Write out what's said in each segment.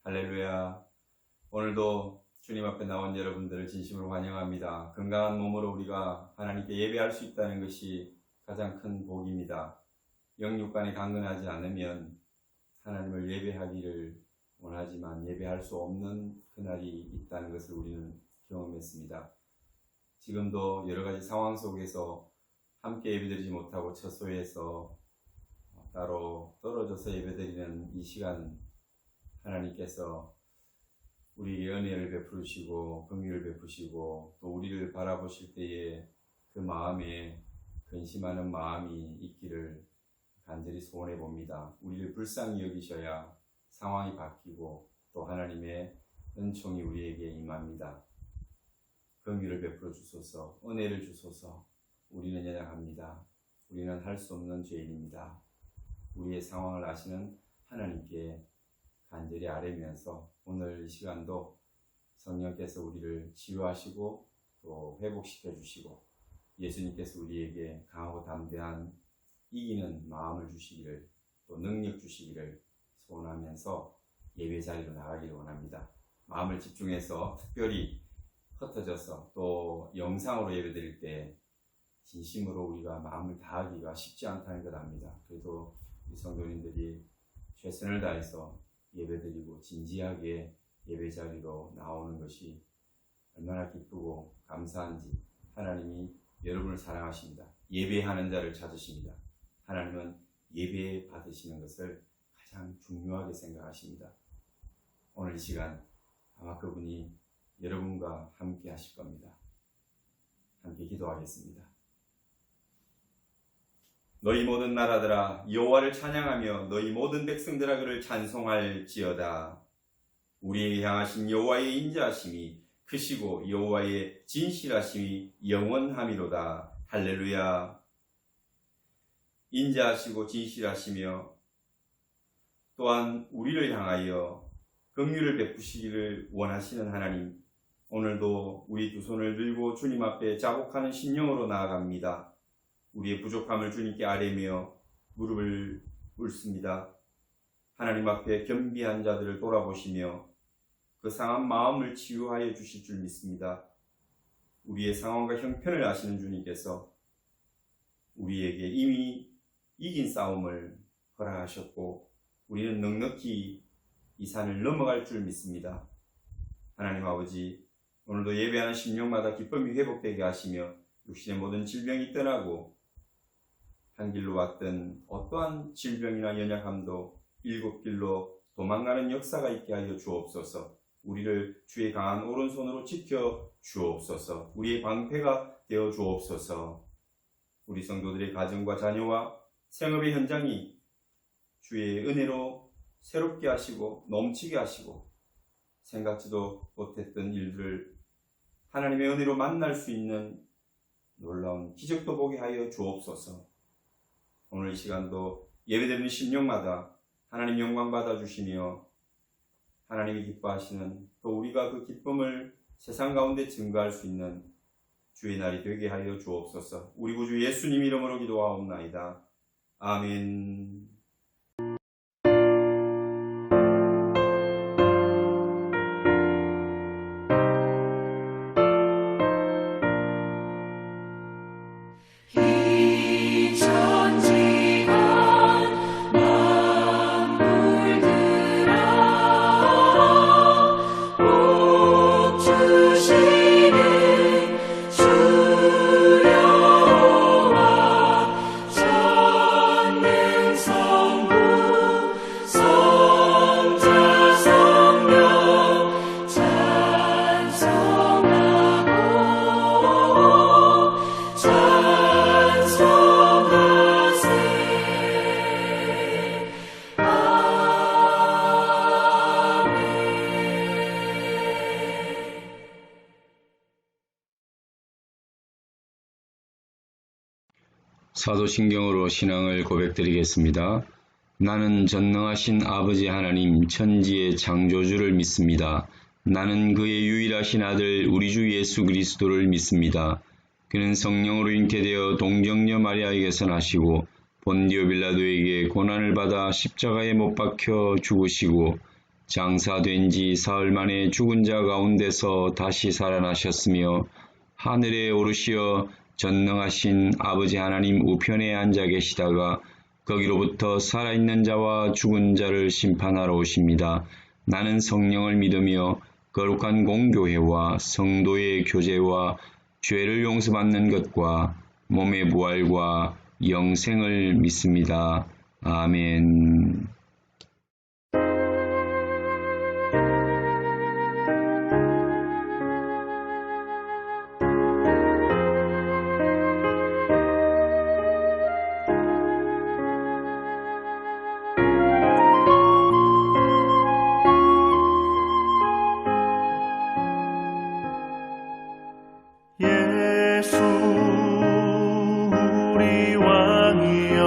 할렐루야. 오늘도 주님 앞에 나온 여러분들을 진심으로 환영합니다. 건강한 몸으로 우리가 하나님께 예배할 수 있다는 것이 가장 큰 복입니다. 영육간에 강건하지 않으면 하나님을 예배하기를 원하지만 예배할 수 없는 그날이 있다는 것을 우리는 경험했습니다. 지금도 여러 가지 상황 속에서 함께 예배드리지 못하고 처소에서 따로 떨어져서 예배드리는 이 시간, 하나님께서 우리에게 은혜를 베푸시고 긍휼을 베푸시고 또 우리를 바라보실 때에 그 마음에 근심하는 마음이 있기를 간절히 소원해 봅니다. 우리를 불쌍히 여기셔야 상황이 바뀌고 또 하나님의 은총이 우리에게 임합니다. 긍휼을 베풀어 주소서, 은혜를 주소서. 우리는 연약합니다. 우리는 할 수 없는 죄인입니다. 우리의 상황을 아시는 하나님께 간절히 아뢰면서 오늘 이 시간도 성령께서 우리를 치유하시고 또 회복시켜 주시고 예수님께서 우리에게 강하고 담대한 이기는 마음을 주시기를 또 능력 주시기를 소원하면서 예배 자리로 나가기를 원합니다. 마음을 집중해서 특별히 흩어져서 또 영상으로 예배 드릴 때 진심으로 우리가 마음을 다하기가 쉽지 않다는 것 압니다. 그래도 우리 성도님들이 최선을 다해서 예배드리고 진지하게 예배 자리로 나오는 것이 얼마나 기쁘고 감사한지 하나님이 여러분을 사랑하십니다. 예배하는 자를 찾으십니다. 하나님은 예배 받으시는 것을 가장 중요하게 생각하십니다. 오늘 이 시간 아마 그분이 여러분과 함께 하실 겁니다. 함께 기도하겠습니다. 너희 모든 나라들아 여호와를 찬양하며 너희 모든 백성들아 그를 찬송할지어다. 우리에게 향하신 여호와의 인자하심이 크시고 여호와의 진실하심이 영원함이로다. 할렐루야. 인자하시고 진실하시며 또한 우리를 향하여 긍휼을 베푸시기를 원하시는 하나님, 오늘도 우리 두 손을 들고 주님 앞에 자복하는 심령으로 나아갑니다. 우리의 부족함을 주님께 아뢰며 무릎을 꿇습니다. 하나님 앞에 겸비한 자들을 돌아보시며 그 상한 마음을 치유하여 주실 줄 믿습니다. 우리의 상황과 형편을 아시는 주님께서 우리에게 이미 이긴 싸움을 허락하셨고 우리는 넉넉히 이 산을 넘어갈 줄 믿습니다. 하나님 아버지, 오늘도 예배하는 심령마다 기쁨이 회복되게 하시며 육신의 모든 질병이 떠나고 한 길로 왔던 어떠한 질병이나 연약함도 일곱 길로 도망가는 역사가 있게 하여 주옵소서. 우리를 주의 강한 오른손으로 지켜 주옵소서. 우리의 방패가 되어 주옵소서. 우리 성도들의 가정과 자녀와 생업의 현장이 주의 은혜로 새롭게 하시고 넘치게 하시고 생각지도 못했던 일들을 하나님의 은혜로 만날 수 있는 놀라운 기적도 보게 하여 주옵소서. 오늘 이 시간도 예배드리는 심령마다 하나님 영광 받아주시며 하나님이 기뻐하시는 또 우리가 그 기쁨을 세상 가운데 증거할 수 있는 주의 날이 되게 하여 주옵소서. 우리 구주 예수님 이름으로 기도하옵나이다. 아멘. 사도신경으로 신앙을 고백드리겠습니다. 나는 전능하신 아버지 하나님 천지의 창조주를 믿습니다. 나는 그의 유일하신 아들 우리 주 예수 그리스도를 믿습니다. 그는 성령으로 잉태되어 동정녀 마리아에게서 나시고 본디오 빌라도에게 고난을 받아 십자가에 못 박혀 죽으시고 장사된 지 사흘 만에 죽은 자 가운데서 다시 살아나셨으며 하늘에 오르시어 전능하신 아버지 하나님 우편에 앉아 계시다가 거기로부터 살아있는 자와 죽은 자를 심판하러 오십니다. 나는 성령을 믿으며 거룩한 공교회와 성도의 교제와 죄를 용서받는 것과 몸의 부활과 영생을 믿습니다. 아멘. 예수 우리 왕이여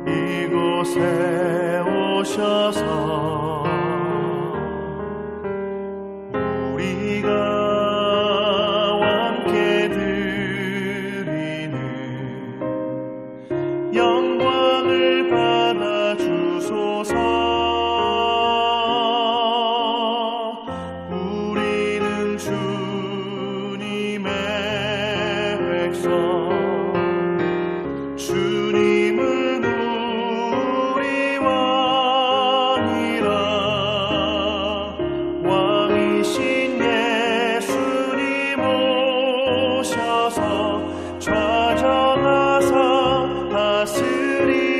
이곳에 오셔서 우리가 함께 드리는 영광을 받아 주소서. 주님의 백성 주님은 우리 왕이라 왕이신 예수님 오셔서 좌정하사 다스리소서.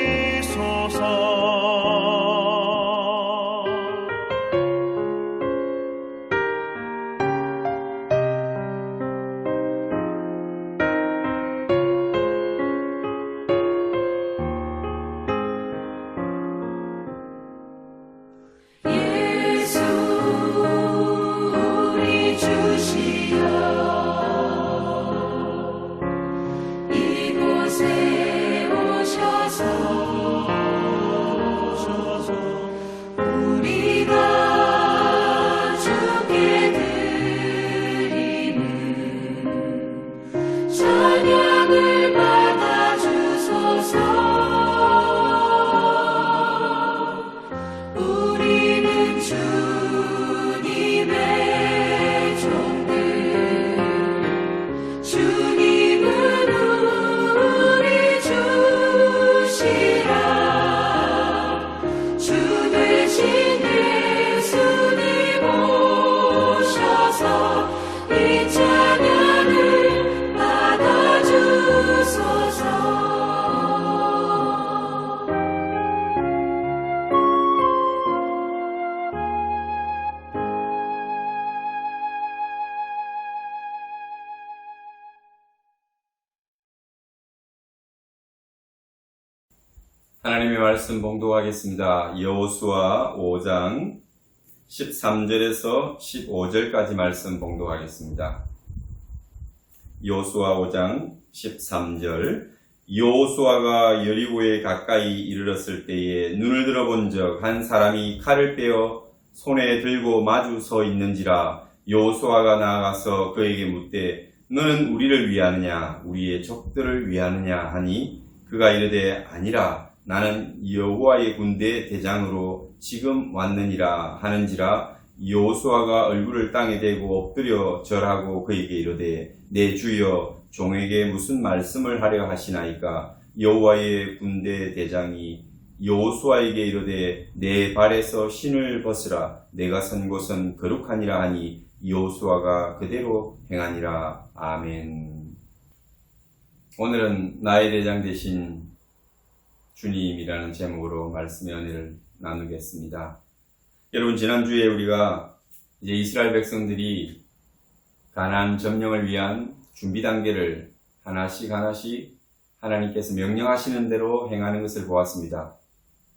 찬양을 받아주소서. 우리는 주님의 종들 주님은 우리 주시라. 주 되신 예수님 오셔서 이 찬양을 받아주소서. 하나님의 말씀 봉독하겠습니다. 여호수아 5장 13절에서 15절까지 말씀 봉독하겠습니다. 여호수아 5장 13절. 여호수아가 여리고에 가까이 이르렀을 때에 눈을 들어본 적 한 사람이 칼을 빼어 손에 들고 마주 서 있는지라. 여호수아가 나아가서 그에게 묻되 너는 우리를 위하느냐 우리의 적들을 위하느냐 하니 그가 이르되 아니라 나는 여호와의 군대 대장으로 지금 왔느니라 하는지라. 여호수아가 얼굴을 땅에 대고 엎드려 절하고 그에게 이르되 내 주여 종에게 무슨 말씀을 하려 하시나이까. 여호와의 군대 대장이 여호수아에게 이르되 내 발에서 신을 벗으라. 내가 선 곳은 거룩하니라 하니 여호수아가 그대로 행하니라. 아멘. 오늘은 나의 대장 되신 주님이라는 제목으로 말씀의 은혜를 나누겠습니다. 여러분, 지난주에 우리가 이제 이스라엘 백성들이 가나안 점령을 위한 준비 단계를 하나씩 하나님께서 명령하시는 대로 행하는 것을 보았습니다.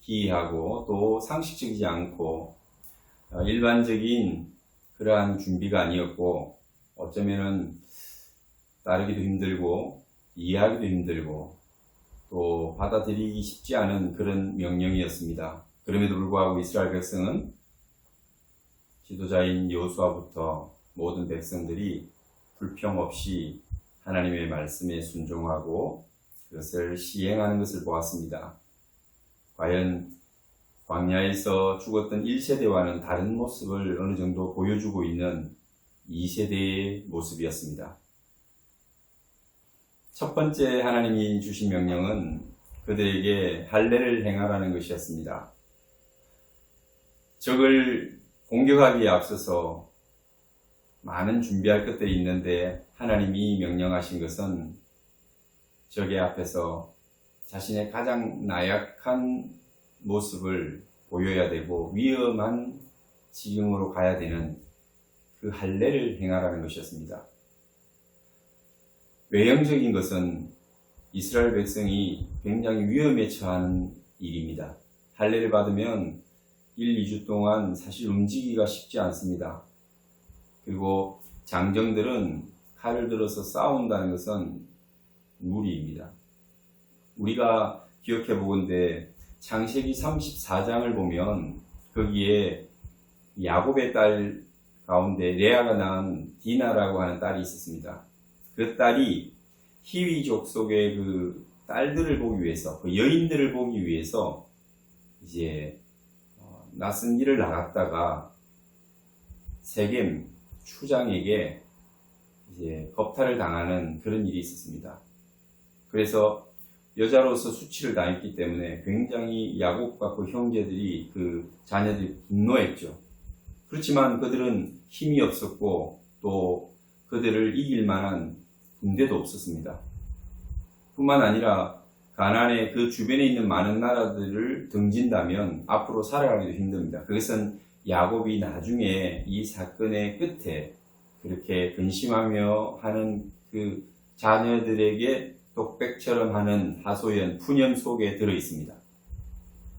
기이하고 또 상식적이지 않고 일반적인 그러한 준비가 아니었고 어쩌면은 따르기도 힘들고 이해하기도 힘들고 또 받아들이기 쉽지 않은 그런 명령이었습니다. 그럼에도 불구하고 이스라엘 백성은 지도자인 여호수아부터 모든 백성들이 불평 없이 하나님의 말씀에 순종하고 그것을 시행하는 것을 보았습니다. 과연 광야에서 죽었던 1세대와는 다른 모습을 어느 정도 보여주고 있는 2세대의 모습이었습니다. 첫 번째 하나님이 주신 명령은 그들에게 할례를 행하라는 것이었습니다. 적을 공격하기에 앞서서 많은 준비할 것들이 있는데 하나님이 명령하신 것은 적의 앞에서 자신의 가장 나약한 모습을 보여야 되고 위험한 지경으로 가야 되는 그 할례를 행하라는 것이었습니다. 외형적인 것은 이스라엘 백성이 굉장히 위험에 처하는 일입니다. 할례를 받으면 1, 2주 동안 사실 움직이기가 쉽지 않습니다. 그리고 장정들은 칼을 들어서 싸운다는 것은 무리입니다. 우리가 기억해 보건대 창세기 34장을 보면 거기에 야곱의 딸 가운데 레아가 낳은 디나라고 하는 딸이 있었습니다. 그 딸이 히위 족속의 그 딸들을 보기 위해서, 그 여인들을 보기 위해서 이제 낯선 길을 나갔다가 세겜 추장에게 이제 겁탈을 당하는 그런 일이 있었습니다. 그래서 여자로서 수치를 당했기 때문에 굉장히 야곱과 그 형제들이 그 자녀들이 분노했죠. 그렇지만 그들은 힘이 없었고 또 그들을 이길 만한 군대도 없었습니다. 뿐만 아니라 가나안의 그 주변에 있는 많은 나라들을 등진다면 앞으로 살아가기도 힘듭니다. 그것은 야곱이 나중에 이 사건의 끝에 그렇게 근심하며 하는 그 자녀들에게 독백처럼 하는 하소연, 푸념 속에 들어 있습니다.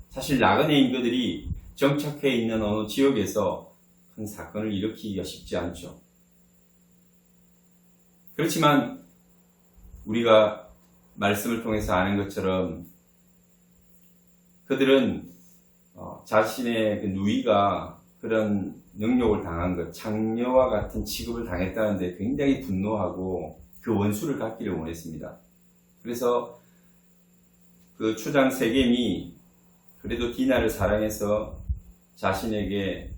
사실 나그네 인거들이 정착해 있는 어느 지역에서 큰 사건을 일으키기가 쉽지 않죠. 그렇지만 우리가 말씀을 통해서 아는 것처럼 그들은 자신의 그 누이가 그런 능욕을 당한 것, 창녀와 같은 취급을 당했다는데 굉장히 분노하고 그 원수를 갚기를 원했습니다. 그래서 그 추장 세겜이 그래도 디나를 사랑해서 자신에게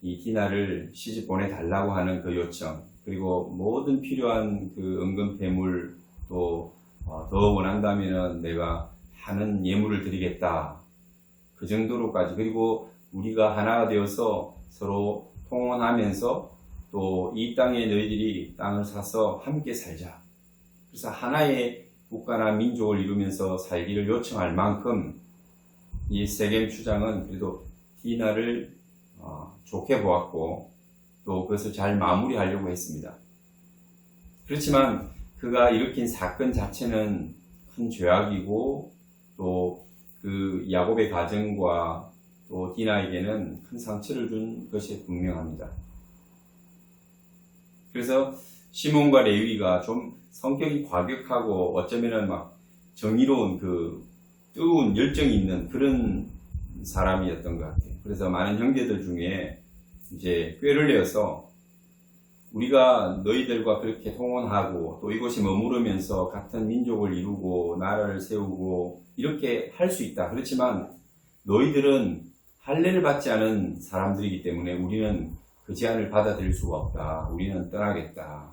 이 디나를 시집 보내달라고 하는 그 요청, 그리고 모든 필요한 그 은금폐물 또 더 원한다면 내가 하는 예물을 드리겠다. 그 정도로까지. 그리고 우리가 하나가 되어서 서로 통혼하면서 또 이 땅에 너희들이 땅을 사서 함께 살자. 그래서 하나의 국가나 민족을 이루면서 살기를 요청할 만큼 이 세겜 추장은 그래도 디나를 좋게 보았고 또 그것을 잘 마무리하려고 했습니다. 그렇지만 그가 일으킨 사건 자체는 큰 죄악이고 또 그 야곱의 가정과 또 디나에게는 큰 상처를 준 것이 분명합니다. 그래서 시몬과 레위가 좀 성격이 과격하고 어쩌면은 막 정의로운 그 뜨거운 열정이 있는 그런 사람이었던 것 같아요. 그래서 많은 형제들 중에 이제 꾀를 내어서 우리가 너희들과 그렇게 통혼하고 또 이곳에 머무르면서 같은 민족을 이루고 나라를 세우고 이렇게 할 수 있다. 그렇지만 너희들은 할례를 받지 않은 사람들이기 때문에 우리는 그 제안을 받아들일 수가 없다. 우리는 떠나겠다.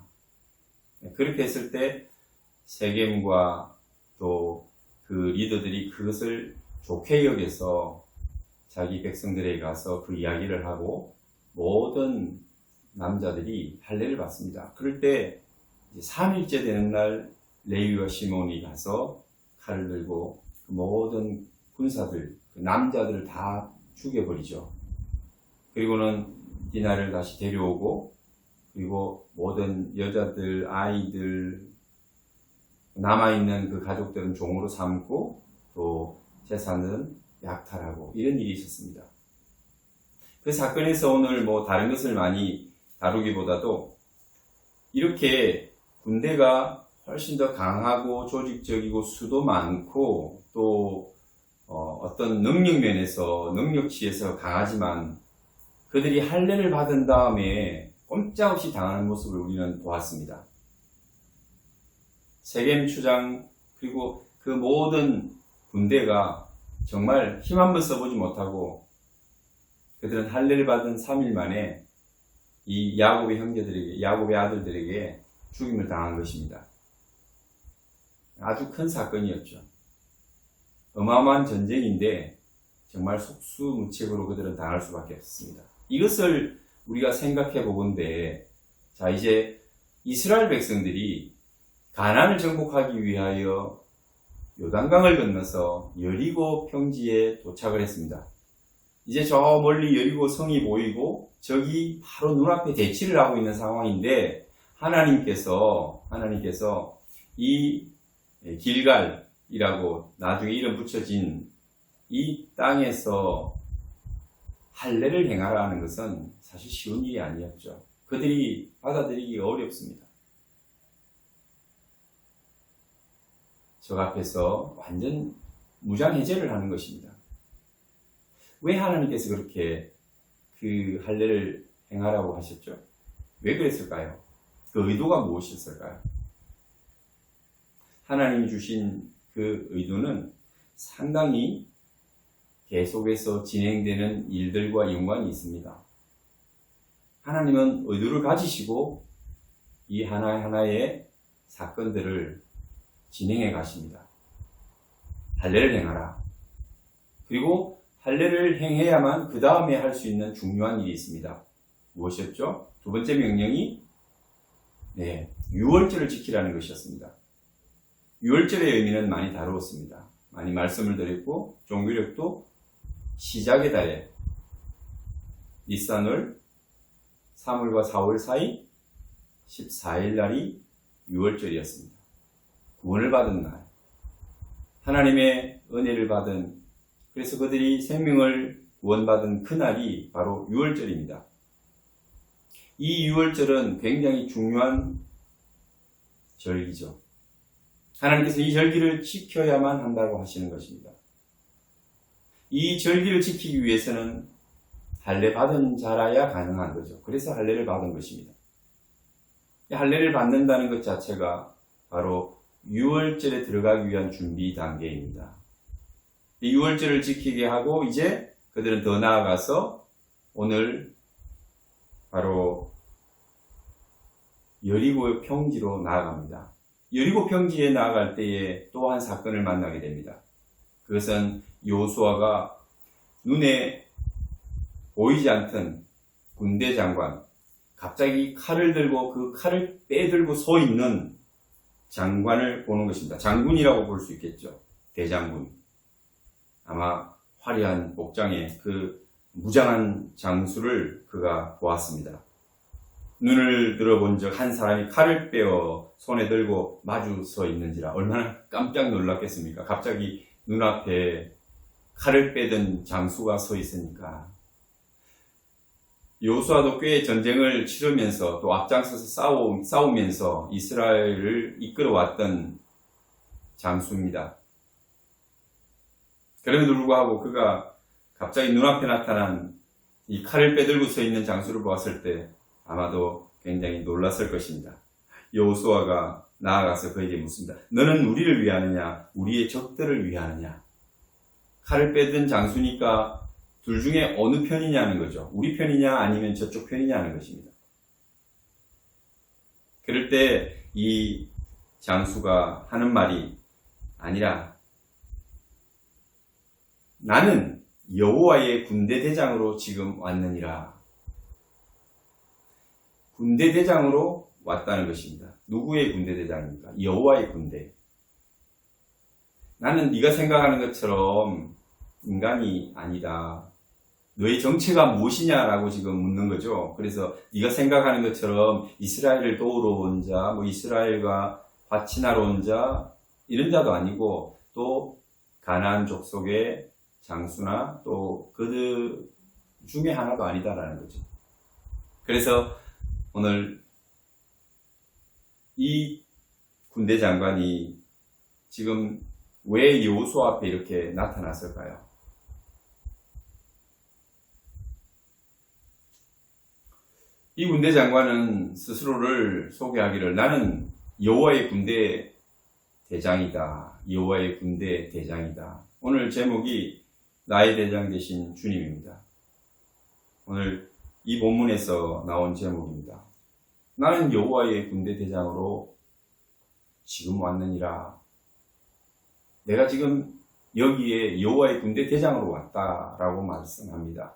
그렇게 했을 때 세겜과 또 그 리더들이 그것을 좋게 여겨서 자기 백성들에게 가서 그 이야기를 하고 모든 남자들이 할례를 받습니다. 그럴 때 3일째 되는 날 레위와 시몬이 가서 칼을 들고 그 모든 군사들, 그 남자들을 다 죽여버리죠. 그리고는 디나를 다시 데려오고 그리고 모든 여자들, 아이들, 남아있는 그 가족들은 종으로 삼고 또 재산은 약탈하고 이런 일이 있었습니다. 그 사건에서 오늘 뭐 다른 것을 많이 다루기보다도 이렇게 군대가 훨씬 더 강하고 조직적이고 수도 많고 또 어떤 능력 면에서 능력치에서 강하지만 그들이 할례를 받은 다음에 꼼짝없이 당하는 모습을 우리는 보았습니다. 세겜 추장 그리고 그 모든 군대가 정말 힘 한번 써보지 못하고 그들은 할례를 받은 3일 만에 이 야곱의 형제들에게, 야곱의 아들들에게 죽임을 당한 것입니다. 아주 큰 사건이었죠. 어마어마한 전쟁인데 정말 속수무책으로 그들은 당할 수밖에 없습니다. 이것을 우리가 생각해 보건대, 자, 이제 이스라엘 백성들이 가나안을 정복하기 위하여 요단강을 건너서 여리고 평지에 도착을 했습니다. 이제 저 멀리 여리고 성이 보이고 저기 바로 눈앞에 대치를 하고 있는 상황인데 하나님께서 이 길갈이라고 나중에 이름 붙여진 이 땅에서 할례를 행하라 하는 것은 사실 쉬운 일이 아니었죠. 그들이 받아들이기가 어렵습니다. 저 앞에서 완전 무장해제를 하는 것입니다. 왜 하나님께서 그렇게 그 할례를 행하라고 하셨죠? 왜 그랬을까요? 그 의도가 무엇이었을까요? 하나님이 주신 그 의도는 상당히 계속해서 진행되는 일들과 연관이 있습니다. 하나님은 의도를 가지시고 이 하나하나의 사건들을 진행해 가십니다. 할례를 행하라. 그리고 할례를 행해야만 그 다음에 할 수 있는 중요한 일이 있습니다. 무엇이었죠? 두 번째 명령이 유월절을 지키라는 것이었습니다. 유월절의 의미는 많이 다루었습니다. 많이 말씀을 드렸고 종교력도 시작의 달에 니산월 3월과 4월 사이 14일 날이 유월절이었습니다. 구원을 받은 날, 하나님의 은혜를 받은, 그래서 그들이 생명을 구원받은 그날이 바로 유월절입니다. 이 유월절은 굉장히 중요한 절기죠. 하나님께서 이 절기를 지켜야만 한다고 하시는 것입니다. 이 절기를 지키기 위해서는 할례 받은 자라야 가능한 거죠. 그래서 할례를 받은 것입니다. 할례를 받는다는 것 자체가 바로 유월절에 들어가기 위한 준비 단계입니다. 이 유월절을 지키게 하고 이제 그들은 더 나아가서 오늘 바로 여리고 평지로 나아갑니다. 여리고 평지에 나아갈 때에 또 한 사건을 만나게 됩니다. 그것은 여호수아가 눈에 보이지 않던 군대 장관, 갑자기 칼을 들고 그 칼을 빼들고 서 있는 장관을 보는 것입니다. 장군이라고 볼 수 있겠죠. 대장군. 아마 화려한 복장에 그 무장한 장수를 그가 보았습니다. 눈을 들어본 적 한 사람이 칼을 빼어 손에 들고 마주 서 있는지라 얼마나 깜짝 놀랐겠습니까? 갑자기 눈앞에 칼을 빼든 장수가 서 있으니까. 여호수아도 꽤 전쟁을 치르면서 또 앞장서서 싸우면서 이스라엘을 이끌어왔던 장수입니다. 그럼에도 불구하고 그가 갑자기 눈앞에 나타난 이 칼을 빼들고 서 있는 장수를 보았을 때 아마도 굉장히 놀랐을 것입니다. 여호수아가 나아가서 그에게 묻습니다. 너는 우리를 위하느냐 우리의 적들을 위하느냐? 칼을 빼든 장수니까 둘 중에 어느 편이냐는 거죠. 우리 편이냐 아니면 저쪽 편이냐는 것입니다. 그럴 때 이 장수가 하는 말이 아니라 나는 여호와의 군대 대장으로 지금 왔느니라. 군대 대장으로 왔다는 것입니다. 누구의 군대 대장입니까? 여호와의 군대. 나는 네가 생각하는 것처럼 인간이 아니다. 너의 정체가 무엇이냐라고 지금 묻는 거죠. 그래서 네가 생각하는 것처럼 이스라엘을 도우러 온 자, 이스라엘과 화친하러 온 자, 이런 자도 아니고 또 가나안 족속의 장수나 또 그들 중에 하나도 아니다라는 거죠. 그래서 오늘 이 군대 장관이 지금 왜 여호수아 앞에 이렇게 나타났을까요? 이 군대 장관은 스스로를 소개하기를 나는 여호와의 군대 대장이다. 여호와의 군대 대장이다. 오늘 제목이 나의 대장 되신 주님입니다. 오늘 이 본문에서 나온 제목입니다. 나는 여호와의 군대 대장으로 지금 왔느니라. 내가 지금 여기에 여호와의 군대 대장으로 왔다라고 말씀합니다.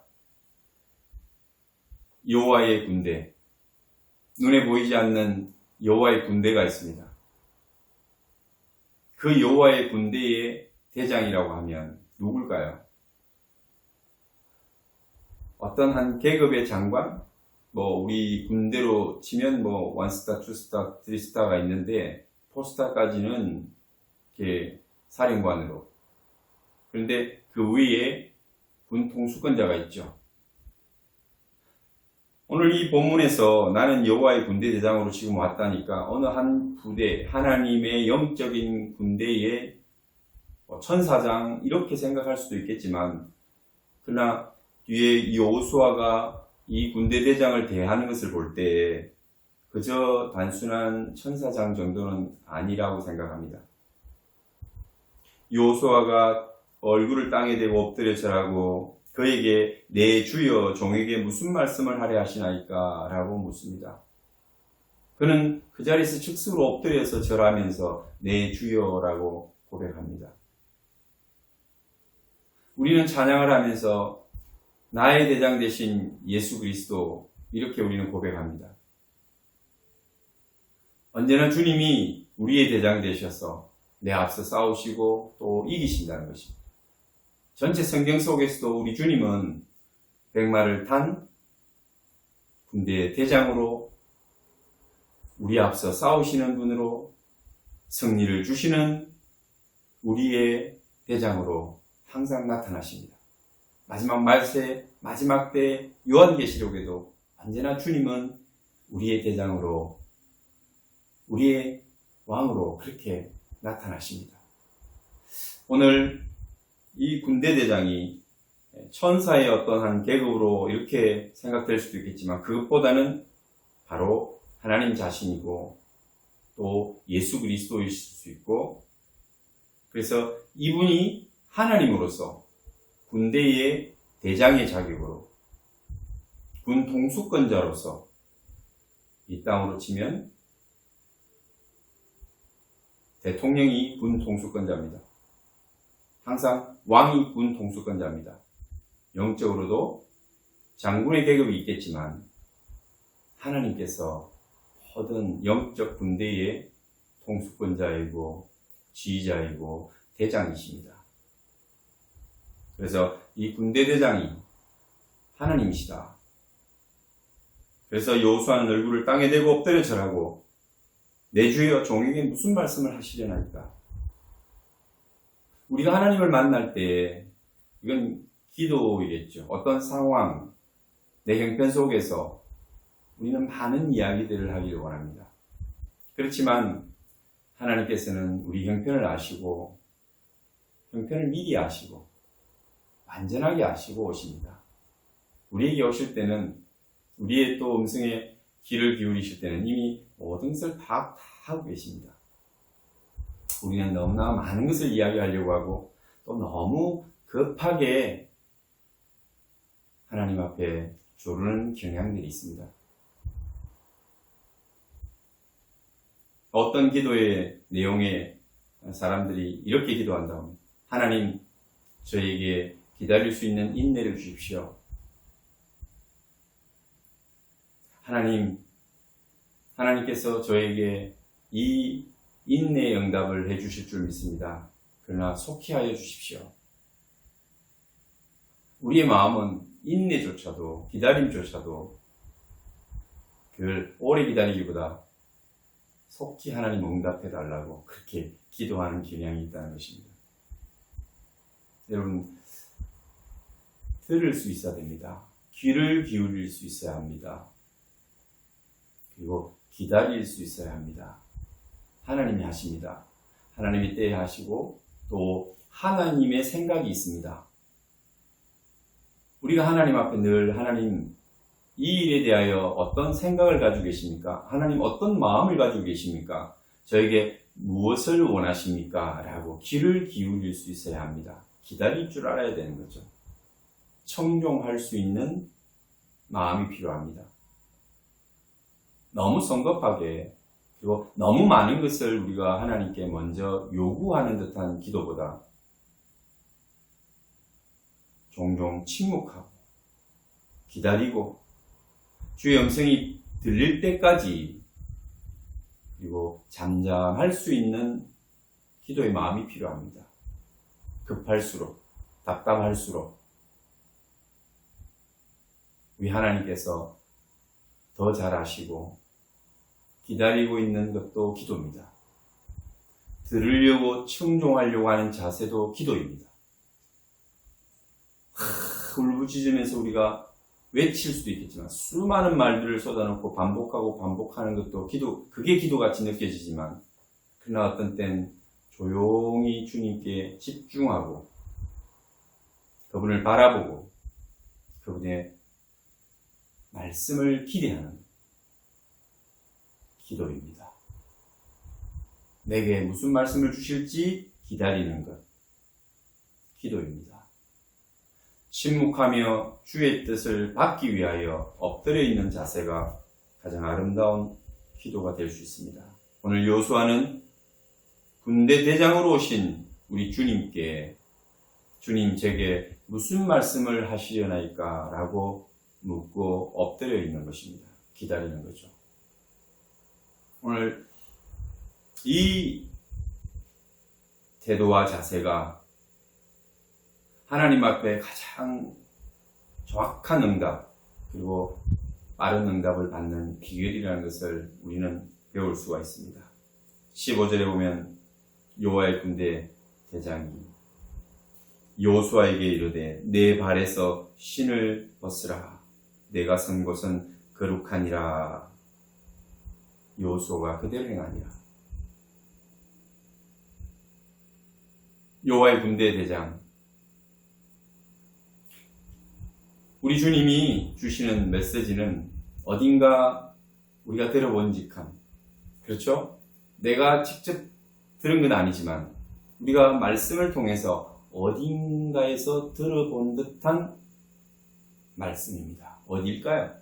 여호와의 군대, 눈에 보이지 않는 여호와의 군대가 있습니다. 그 여호와의 군대의 대장이라고 하면 누굴까요? 어떤 한 계급의 장관? 우리 군대로 치면 원스타, 투스타, 쓰리스타가 있는데 포스타까지는 이렇게 사령관으로. 그런데 그 위에 군 통수권자가 있죠. 오늘 이 본문에서 나는 여호와의 군대 대장으로 지금 왔다니까 어느 한 부대, 하나님의 영적인 군대의 천사장 이렇게 생각할 수도 있겠지만, 그러나 뒤에 여호수아가 이 군대 대장을 대하는 것을 볼 때 그저 단순한 천사장 정도는 아니라고 생각합니다. 여호수아가 얼굴을 땅에 대고 엎드려 절하고 그에게 내 주여 종에게 무슨 말씀을 하려 하시나이까? 라고 묻습니다. 그는 그 자리에서 즉석으로 엎드려서 절하면서 내 주여라고 고백합니다. 우리는 찬양을 하면서 나의 대장 되신 예수 그리스도, 이렇게 우리는 고백합니다. 언제나 주님이 우리의 대장 되셔서 내 앞서 싸우시고 또 이기신다는 것입니다. 전체 성경 속에서도 우리 주님은 백마를 탄 군대의 대장으로, 우리 앞서 싸우시는 분으로, 승리를 주시는 우리의 대장으로 항상 나타나십니다. 마지막 말세, 마지막 때 요한계시록에도 언제나 주님은 우리의 대장으로, 우리의 왕으로 그렇게 나타나십니다. 오늘 이 군대 대장이 천사의 어떤 한 계급으로 이렇게 생각될 수도 있겠지만, 그것보다는 바로 하나님 자신이고 또 예수 그리스도일 수 있고, 그래서 이분이 하나님으로서 군대의 대장의 자격으로, 군 통수권자로서 이 땅으로 치면 대통령이 군 통수권자입니다. 항상 왕이 군 통수권자입니다. 영적으로도 장군의 계급이 있겠지만 하나님께서 모든 영적 군대의 통수권자이고 지휘자이고 대장이십니다. 그래서 이 군대 대장이 하나님이시다. 그래서 여호수아는 얼굴을 땅에 대고 엎드려 절하고 내 주여 종에게 무슨 말씀을 하시려나이까? 우리가 하나님을 만날 때 이건 기도이겠죠. 어떤 상황, 내 형편 속에서 우리는 많은 이야기들을 하기를 원합니다. 그렇지만 하나님께서는 우리 형편을 아시고 형편을 미리 아시고 완전하게 아시고 오십니다. 우리에게 오실 때는, 우리의 또 음성에 귀를 기울이실 때는 이미 모든 것을 파악하고 계십니다. 우리는 너무나 많은 것을 이야기하려고 하고 또 너무 급하게 하나님 앞에 조르는 경향들이 있습니다. 어떤 기도의 내용에 사람들이 이렇게 기도한다고 합니다. 하나님, 저에게 기다릴 수 있는 인내를 주십시오. 하나님께서 저에게 이 인내의 응답을 해주실 줄 믿습니다. 그러나 속히 하여 주십시오. 우리의 마음은 인내조차도, 기다림조차도 그걸 오래 기다리기보다 속히 하나님 응답해 달라고 그렇게 기도하는 경향이 있다는 것입니다. 여러분, 들을 수 있어야 됩니다. 귀를 기울일 수 있어야 합니다. 그리고 기다릴 수 있어야 합니다. 하나님이 하십니다. 하나님이 때에 하시고 또 하나님의 생각이 있습니다. 우리가 하나님 앞에 늘 하나님, 이 일에 대하여 어떤 생각을 가지고 계십니까? 하나님 어떤 마음을 가지고 계십니까? 저에게 무엇을 원하십니까? 라고 귀를 기울일 수 있어야 합니다. 기다릴 줄 알아야 되는 거죠. 청종할 수 있는 마음이 필요합니다. 너무 성급하게 그리고 너무 많은 것을 우리가 하나님께 먼저 요구하는 듯한 기도보다 종종 침묵하고 기다리고 주의 음성이 들릴 때까지 그리고 잠잠할 수 있는 기도의 마음이 필요합니다. 급할수록 답답할수록 우리 하나님께서 더 잘하시고 기다리고 있는 것도 기도입니다. 들으려고 청종하려고 하는 자세도 기도입니다. 울부짖으면서 우리가 외칠 수도 있겠지만 수많은 말들을 쏟아놓고 반복하고 반복하는 것도 그게 기도같이 느껴지지만 그러나 어떤 땐 조용히 주님께 집중하고 그분을 바라보고 그분의 말씀을 기대하는 기도입니다. 내게 무슨 말씀을 주실지 기다리는 것 기도입니다. 침묵하며 주의 뜻을 받기 위하여 엎드려 있는 자세가 가장 아름다운 기도가 될 수 있습니다. 오늘 여호수아는 군대 대장으로 오신 우리 주님께 주님 제게 무슨 말씀을 하시려나이까 라고 묻고 엎드려 있는 것입니다. 기다리는 거죠. 오늘 이 태도와 자세가 하나님 앞에 가장 정확한 응답 그리고 빠른 응답을 받는 비결이라는 것을 우리는 배울 수가 있습니다. 15절에 보면 여호와의 군대 대장이 여호수아에게 이르되 내 발에서 신을 벗으라 내가 선 곳은 거룩하니라. 여호수아가 그대로 행하니라. 여호와의 군대 대장 우리 주님이 주시는 메시지는 어딘가 우리가 들어본 직함 그렇죠? 내가 직접 들은 건 아니지만 우리가 말씀을 통해서 어딘가에서 들어본 듯한 말씀입니다. 어딜까요?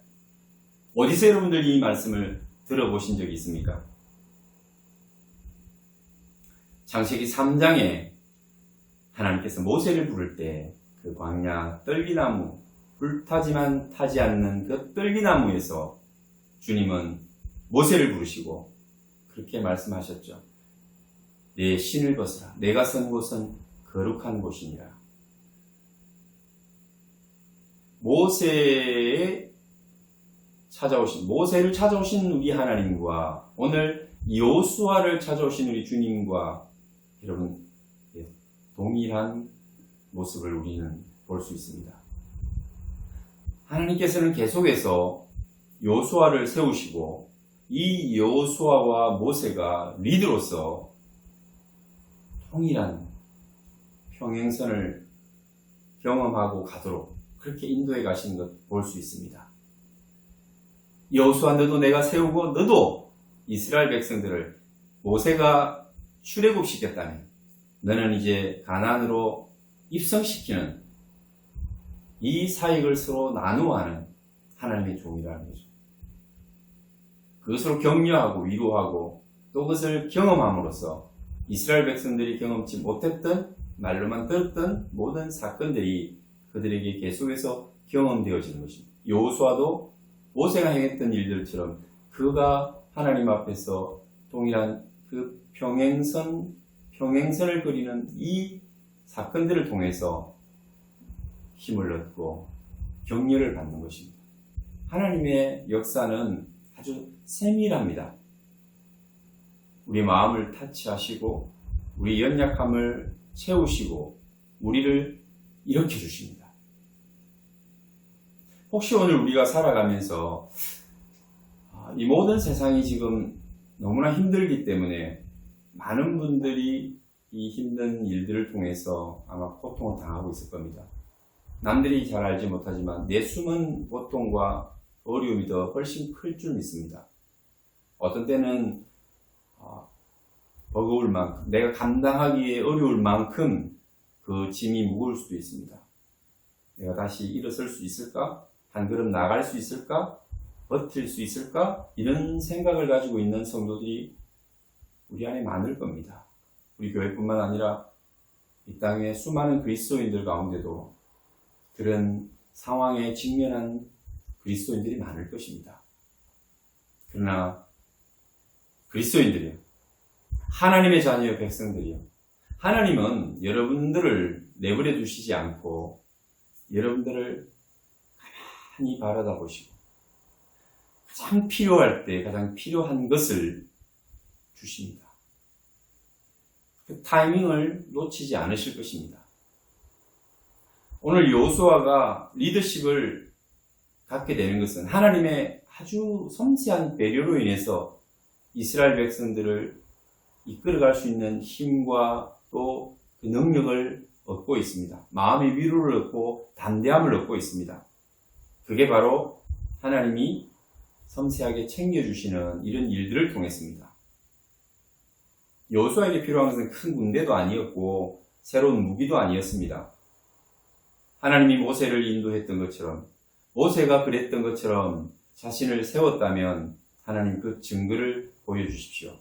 어디서 여러분들 이 말씀을 들어보신 적이 있습니까? 창세기 3장에 하나님께서 모세를 부를 때 그 광야 떨기나무 불타지만 타지 않는 그 떨기나무에서 주님은 모세를 부르시고 그렇게 말씀하셨죠. 내 신을 벗으라. 내가 선 곳은 거룩한 곳이니라. 모세를 찾아오신 우리 하나님과 오늘 여호수아를 찾아오신 우리 주님과 여러분 동일한 모습을 우리는 볼 수 있습니다. 하나님께서는 계속해서 여호수아를 세우시고 이 여호수아와 모세가 리더로서 통일한 평행선을 경험하고 가도록 그렇게 인도해 가시는 것 볼 수 있습니다. 여호수아 너도 내가 세우고 너도 이스라엘 백성들을 모세가 출애굽시켰다니 너는 이제 가나안으로 입성시키는 이 사역을 서로 나누어하는 하나님의 종이라는 거죠. 그것으로 격려하고 위로하고 또 그것을 경험함으로써 이스라엘 백성들이 경험치 못했던 말로만 들었던 모든 사건들이 그들에게 계속해서 경험되어지는 것입니다. 여호수아도 모세가 행했던 일들처럼 그가 하나님 앞에서 동일한 그 평행선을 그리는 이 사건들을 통해서 힘을 얻고 격려를 받는 것입니다. 하나님의 역사는 아주 세밀합니다. 우리 마음을 타치하시고 우리 연약함을 채우시고 우리를 일으켜 주십니다. 혹시 오늘 우리가 살아가면서 이 모든 세상이 지금 너무나 힘들기 때문에 많은 분들이 이 힘든 일들을 통해서 아마 고통을 당하고 있을 겁니다. 남들이 잘 알지 못하지만 내 숨은 고통과 어려움이 더 훨씬 클 줄 믿습니다. 어떤 때는 버거울 만큼, 내가 감당하기에 어려울 만큼 그 짐이 무거울 수도 있습니다. 내가 다시 일어설 수 있을까? 한 걸음 나갈 수 있을까? 버틸 수 있을까? 이런 생각을 가지고 있는 성도들이 우리 안에 많을 겁니다. 우리 교회뿐만 아니라 이 땅의 수많은 그리스도인들 가운데도 그런 상황에 직면한 그리스도인들이 많을 것입니다. 그러나 그리스도인들이요, 하나님의 자녀의 백성들이요, 하나님은 여러분들을 내버려 두시지 않고 여러분들을 가만히 바라다 보시고 가장 필요할 때 가장 필요한 것을 주십니다. 그 타이밍을 놓치지 않으실 것입니다. 오늘 여호수아가 리더십을 갖게 되는 것은 하나님의 아주 섬세한 배려로 인해서 이스라엘 백성들을 이끌어갈 수 있는 힘과 또 그 능력을 얻고 있습니다. 마음의 위로를 얻고 담대함을 얻고 있습니다. 그게 바로 하나님이 섬세하게 챙겨주시는 이런 일들을 통했습니다. 여호수아에게 필요한 것은 큰 군대도 아니었고 새로운 무기도 아니었습니다. 하나님이 모세를 인도했던 것처럼, 모세가 그랬던 것처럼 자신을 세웠다면 하나님 그 증거를 보여주십시오.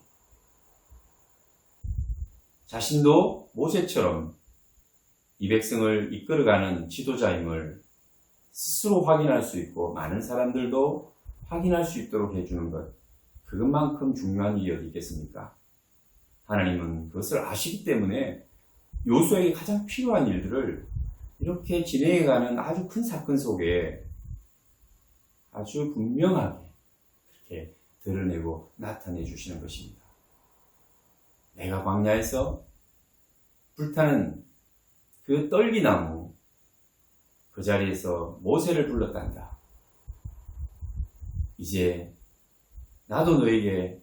자신도 모세처럼 이 백성을 이끌어가는 지도자임을 스스로 확인할 수 있고 많은 사람들도 확인할 수 있도록 해주는 것, 그것만큼 중요한 일이 어디 있겠습니까? 하나님은 그것을 아시기 때문에 여호수아에게 가장 필요한 일들을 이렇게 진행해가는 아주 큰 사건 속에 아주 분명하게 이렇게 드러내고 나타내 주시는 것입니다. 내가 광야에서 불타는 그 떨기나무 그 자리에서 모세를 불렀단다. 이제 나도 너에게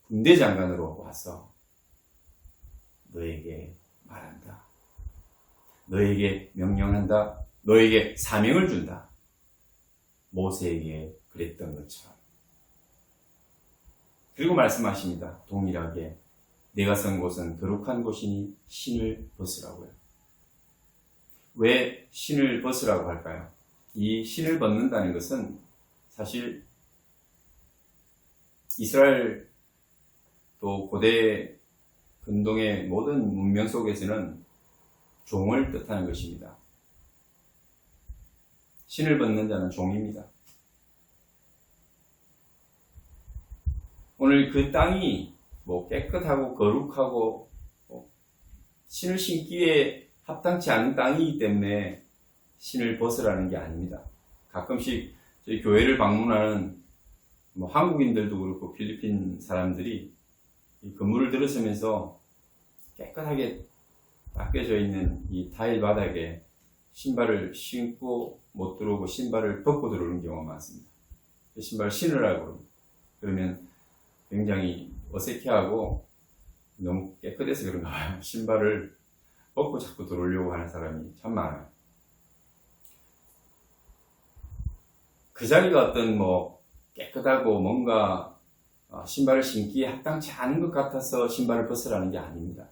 군대 장관으로 와서 너에게 말한다. 너에게 명령한다. 너에게 사명을 준다. 모세에게 그랬던 것처럼. 그리고 말씀하십니다. 동일하게 내가 선 곳은 거룩한 곳이니 신을 벗으라고요. 왜 신을 벗으라고 할까요? 이 신을 벗는다는 것은 사실 이스라엘 또 고대 근동의 모든 문명 속에서는 종을 뜻하는 것입니다. 신을 벗는 자는 종입니다. 오늘 그 땅이 깨끗하고 거룩하고 신을 신기에 합당치 않은 땅이기 때문에 신을 벗으라는 게 아닙니다. 가끔씩 저희 교회를 방문하는 한국인들도 그렇고 필리핀 사람들이 이 건물을 들어서면서 깨끗하게 닦여져 있는 이 타일 바닥에 신발을 신고 못 들어오고 신발을 벗고 들어오는 경우가 많습니다. 신발을 신으라고 그러면 굉장히 어색해하고 너무 깨끗해서 그런가 봐요. 신발을 벗고 자꾸 들어오려고 하는 사람이 참 많아요. 그 자리가 어떤 깨끗하고 뭔가 신발을 신기에 합당치 않은 것 같아서 신발을 벗으라는 게 아닙니다.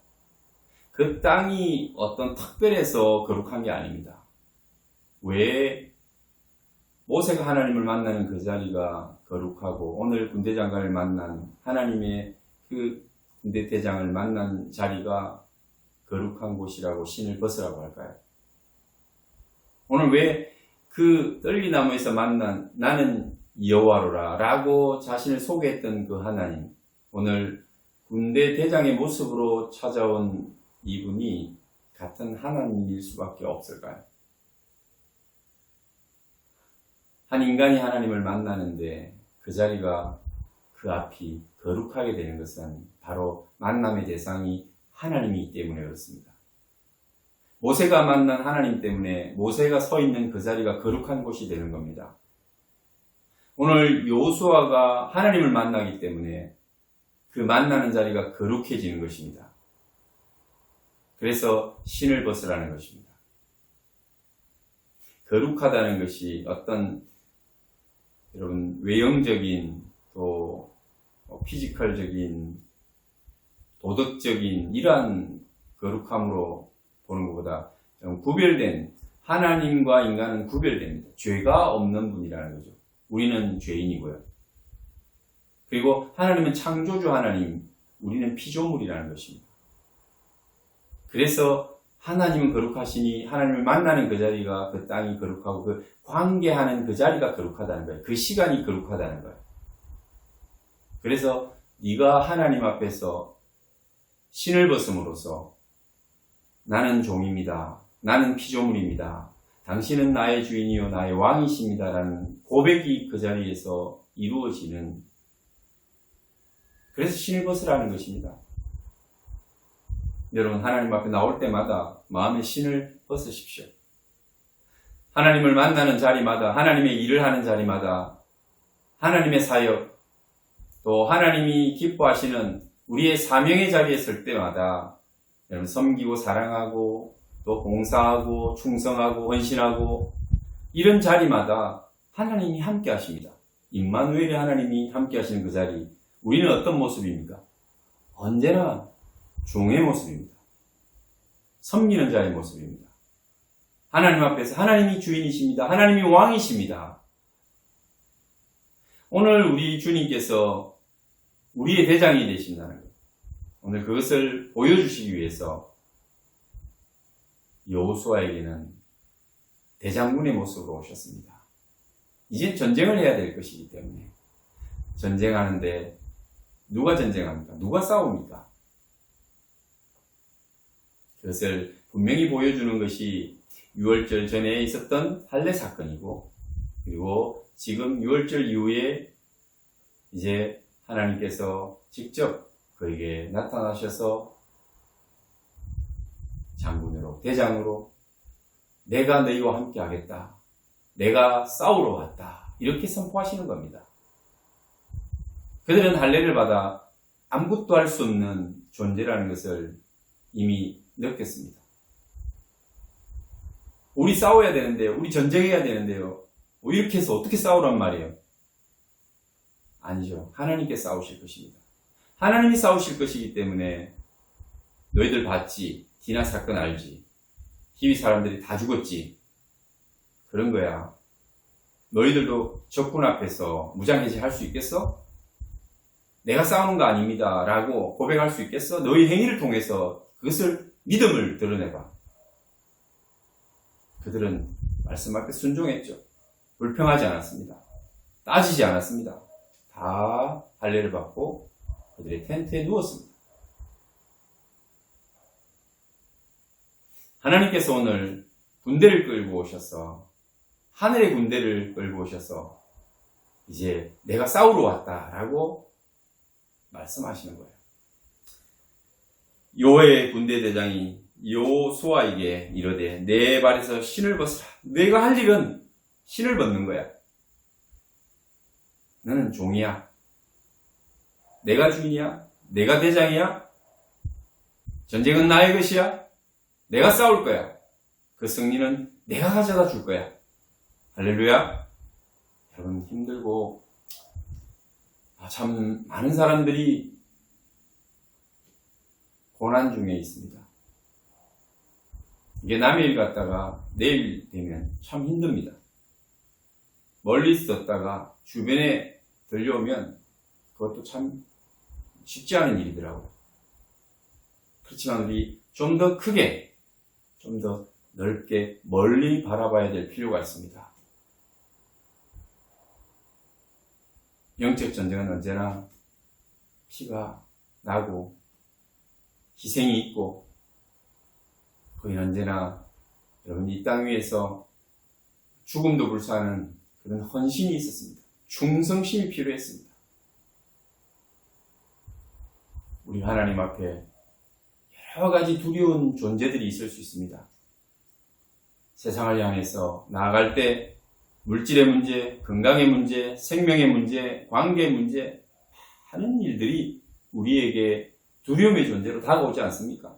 그 땅이 어떤 특별해서 거룩한 게 아닙니다. 왜 모세가 하나님을 만나는 그 자리가 거룩하고 오늘 군대장관을 만난 하나님의 그 군대대장을 만난 자리가 거룩한 곳이라고 신을 벗으라고 할까요? 오늘 왜 그 떨기나무에서 만난 나는 여호와로라 라고 자신을 소개했던 그 하나님, 오늘 군대대장의 모습으로 찾아온 이분이 같은 하나님일 수밖에 없을까요? 한 인간이 하나님을 만나는데 그 자리가 그 앞이 거룩하게 되는 것은 바로 만남의 대상이 하나님이기 때문에 그렇습니다. 모세가 만난 하나님 때문에 모세가 서 있는 그 자리가 거룩한 곳이 되는 겁니다. 오늘 여호수아가 하나님을 만나기 때문에 그 만나는 자리가 거룩해지는 것입니다. 그래서 신을 벗으라는 것입니다. 거룩하다는 것이 어떤 여러분 외형적인 또 피지컬적인 도덕적인 이러한 거룩함으로 보는 것보다 구별된, 하나님과 인간은 구별됩니다. 죄가 없는 분이라는 거죠. 우리는 죄인이고요. 그리고 하나님은 창조주 하나님, 우리는 피조물이라는 것입니다. 그래서 하나님은 거룩하시니 하나님을 만나는 그 자리가, 그 땅이 거룩하고 그 관계하는 그 자리가 거룩하다는 거예요. 그 시간이 거룩하다는 거예요. 그래서 네가 하나님 앞에서 신을 벗음으로써 나는 종입니다. 나는 피조물입니다. 당신은 나의 주인이요 나의 왕이십니다. 라는 고백이 그 자리에서 이루어지는, 그래서 신을 벗으라는 것입니다. 여러분, 하나님 앞에 나올 때마다 마음의 신을 벗으십시오. 하나님을 만나는 자리마다, 하나님의 일을 하는 자리마다, 하나님의 사역, 또 하나님이 기뻐하시는 우리의 사명의 자리에 설 때마다 여러분, 섬기고 사랑하고 또 봉사하고 충성하고 헌신하고 이런 자리마다 하나님이 함께 하십니다. 임마누엘의 하나님이 함께 하시는 그 자리, 우리는 어떤 모습입니까? 언제나 종의 모습입니다. 섬기는 자의 모습입니다. 하나님 앞에서 하나님이 주인이십니다. 하나님이 왕이십니다. 오늘 우리 주님께서 우리의 대장이 되신다는 것, 오늘 그것을 보여주시기 위해서 여호수아에게는 대장군의 모습으로 오셨습니다. 이제 전쟁을 해야 될 것이기 때문에, 전쟁하는데 누가 전쟁합니까? 누가 싸웁니까? 그것을 분명히 보여주는 것이 6월절 전에 있었던 할례 사건이고, 그리고 지금 6월절 이후에 이제 하나님께서 직접 그에게 나타나셔서 장군으로, 대장으로 내가 너희와 함께 하겠다, 내가 싸우러 왔다, 이렇게 선포하시는 겁니다. 그들은 할례를 받아 아무것도 할 수 없는 존재라는 것을 이미 느꼈습니다. 우리 싸워야 되는데요, 우리 전쟁해야 되는데요, 이렇게 해서 어떻게 싸우란 말이에요? 아니죠. 하나님께 싸우실 것입니다. 하나님이 싸우실 것이기 때문에 너희들 봤지? 디나 사건 알지? 히위 사람들이 다 죽었지? 그런 거야. 너희들도 적군 앞에서 무장해제 할 수 있겠어? 내가 싸우는 거 아닙니다 라고 고백할 수 있겠어? 너희 행위를 통해서 그것을, 믿음을 드러내봐. 그들은 말씀 앞에 순종했죠. 불평하지 않았습니다. 따지지 않았습니다. 다 할례를 받고 그들의 텐트에 누웠습니다. 하나님께서 오늘 군대를 끌고 오셔서, 하늘의 군대를 끌고 오셔서 이제 내가 싸우러 왔다라고 말씀하시는 거예요. 여호와의 군대 대장이 여호수아에게 이르되 내 발에서 신을 벗으라. 내가 할 일은 신을 벗는 거야. 너는 종이야. 내가 주인이야. 내가 대장이야. 전쟁은 나의 것이야. 내가 싸울 거야. 그 승리는 내가 가져다 줄 거야. 할렐루야. 여러분, 힘들고 참 많은 사람들이 고난 중에 있습니다. 이게 남의 일 갔다가 내일 되면 참 힘듭니다. 멀리 있었다가 주변에 들려오면 그것도 참 쉽지 않은 일이더라고요. 그렇지만 우리 좀 더 크게, 좀 더 넓게 멀리 바라봐야 될 필요가 있습니다. 영적 전쟁은 언제나 피가 나고 희생이 있고, 거긴 언제나 여러분 이 땅 위에서 죽음도 불사하는 그런 헌신이 있었습니다. 충성심이 필요했습니다. 우리 하나님 앞에 여러 가지 두려운 존재들이 있을 수 있습니다. 세상을 향해서 나아갈 때 물질의 문제, 건강의 문제, 생명의 문제, 관계의 문제, 많은 일들이 우리에게 두려움의 존재로 다가오지 않습니까?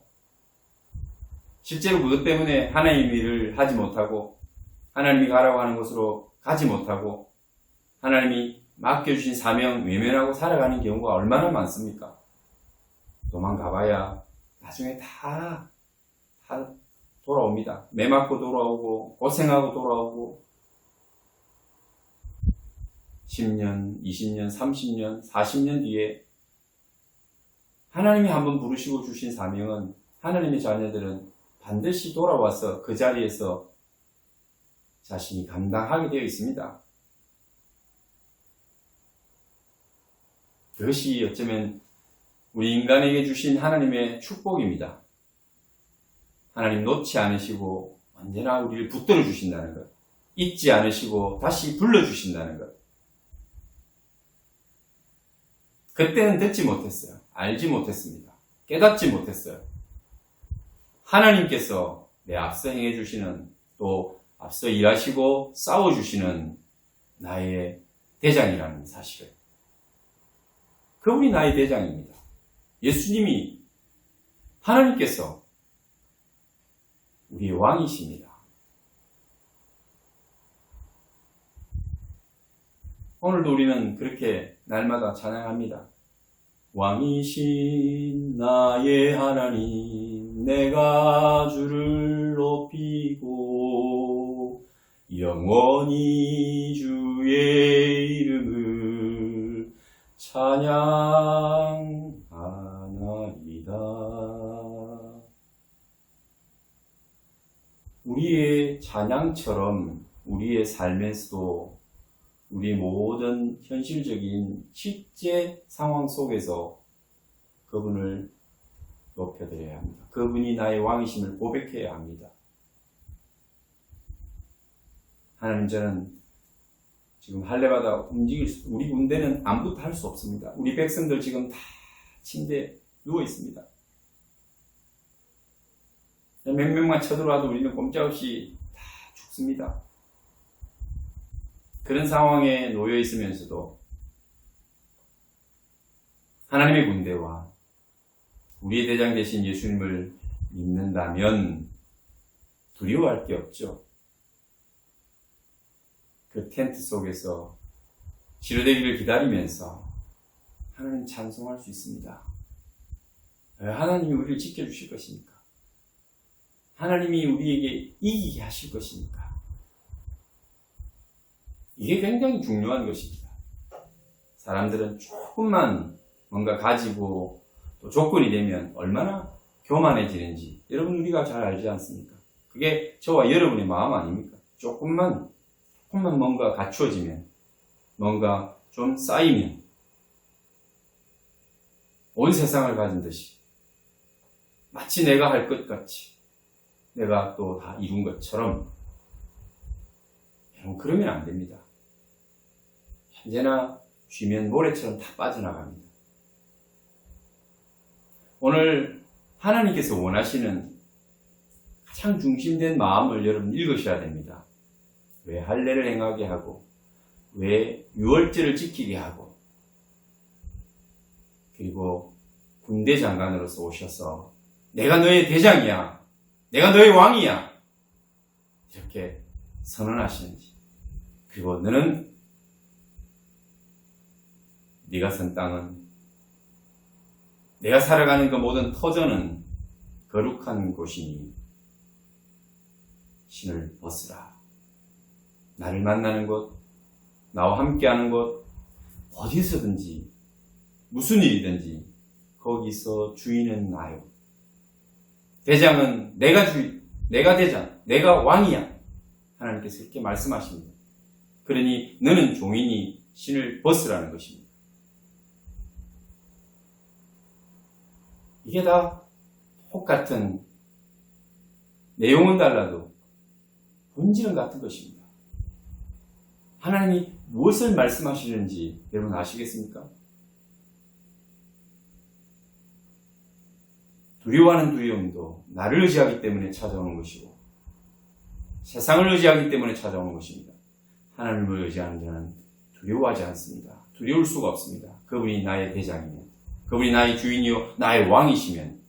실제로 그것 때문에 하나님의 일을 하지 못하고, 하나님이 가라고 하는 곳으로 가지 못하고, 하나님이 맡겨주신 사명 외면하고 살아가는 경우가 얼마나 많습니까? 도망가봐야 나중에 다 돌아옵니다. 매 맞고 돌아오고 고생하고 돌아오고 10년, 20년, 30년, 40년 뒤에 하나님이 한번 부르시고 주신 사명은 하나님의 자녀들은 반드시 돌아와서 그 자리에서 자신이 감당하게 되어 있습니다. 그것이 어쩌면 우리 인간에게 주신 하나님의 축복입니다. 하나님 놓지 않으시고 언제나 우리를 붙들어 주신다는 것, 잊지 않으시고 다시 불러주신다는 것. 그때는 듣지 못했어요. 알지 못했습니다. 깨닫지 못했어요. 하나님께서 내 앞서 행해 주시는, 또 앞서 일하시고 싸워 주시는 나의 대장이라는 사실을. 그분이 나의 대장입니다. 예수님이, 하나님께서 우리의 왕이십니다. 오늘도 우리는 그렇게 날마다 찬양합니다. 왕이신 나의 하나님, 내가 주를 높이고 영원히 주의 이름을 찬양하나이다. 우리의 찬양처럼 우리의 삶에서도 우리의 모든 현실적인 실제 상황 속에서 그분을 높여드려야 합니다. 그분이 나의 왕이심을 고백해야 합니다. 하나님, 저는 지금 할례받아 우리 군대는 아무것도 할 수 없습니다. 우리 백성들 지금 다 침대에 누워 있습니다. 몇 명만 쳐들어와도 우리는 꼼짝없이 다 죽습니다. 그런 상황에 놓여 있으면서도 하나님의 군대와 우리의 대장 되신 예수님을 믿는다면 두려워할 게 없죠. 그 텐트 속에서 치료되기를 기다리면서 하나님 찬송할 수 있습니다. 하나님이 우리를 지켜주실 것이니까. 하나님이 우리에게 이기게 하실 것이니까. 이게 굉장히 중요한 것입니다. 사람들은 조금만 뭔가 가지고 또 조건이 되면 얼마나 교만해지는지 여러분 우리가 잘 알지 않습니까? 그게 저와 여러분의 마음 아닙니까? 조금만 뭔가 갖추어지면, 뭔가 좀 쌓이면 온 세상을 가진 듯이 마치 내가 할 것 같이 내가 또 다 이룬 것처럼, 여러분 그러면 안 됩니다. 언제나 쥐면 모래처럼 다 빠져나갑니다. 오늘 하나님께서 원하시는 가장 중심된 마음을 여러분 읽으셔야 됩니다. 왜 할례를 행하게 하고, 왜 유월절을 지키게 하고, 그리고 군대 장관으로서 오셔서 내가 너의 대장이야, 내가 너의 왕이야, 이렇게 선언하시는지, 그리고 너는 네가 선 땅은, 내가 살아가는 그 모든 터전은 거룩한 곳이니 신을 벗으라. 나를 만나는 곳, 나와 함께하는 곳, 어디서든지 무슨 일이든지 거기서 주인은 나요. 대장은 내가 주인, 내가 대장, 내가 왕이야. 하나님께서 이렇게 말씀하십니다. 그러니 너는 종이니 신을 벗으라는 것입니다. 이게 다 똑같은, 내용은 달라도 본질은 같은 것입니다. 하나님이 무엇을 말씀하시는지 여러분 아시겠습니까? 두려워하는 두려움도 나를 의지하기 때문에 찾아오는 것이고, 세상을 의지하기 때문에 찾아오는 것입니다. 하나님을 의지하는 자는 두려워하지 않습니다. 두려울 수가 없습니다. 그분이 나의 대장이면, 그분이 나의 주인이요 나의 왕이시면,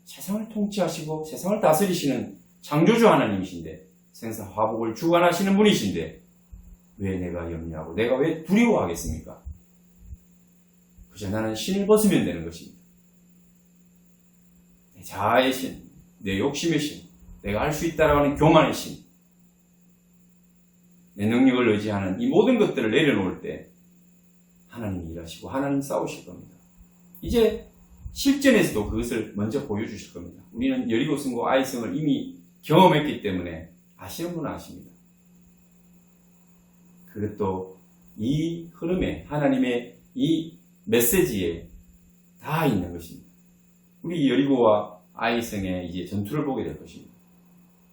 세상을 통치하시고 세상을 다스리시는 창조주 하나님이신데, 생사화복을 주관하시는 분이신데 왜 내가 염려하고 내가 왜 두려워하겠습니까? 그저 나는 신을 벗으면 되는 것입니다. 자아의 신, 내 욕심의 신, 내가 할 수 있다라고 하는 교만의 신, 내 능력을 의지하는 이 모든 것들을 내려놓을 때 하나님이 일하시고 하나님 싸우실 겁니다. 이제 실전에서도 그것을 먼저 보여주실 겁니다. 우리는 여리고성과 아이성을 이미 경험했기 때문에 아시는 분은 아십니다. 그것도 이 흐름에 하나님의 이 메시지에 다 있는 것입니다. 우리 여리고와 아이성의 이제 전투를 보게 될 것입니다.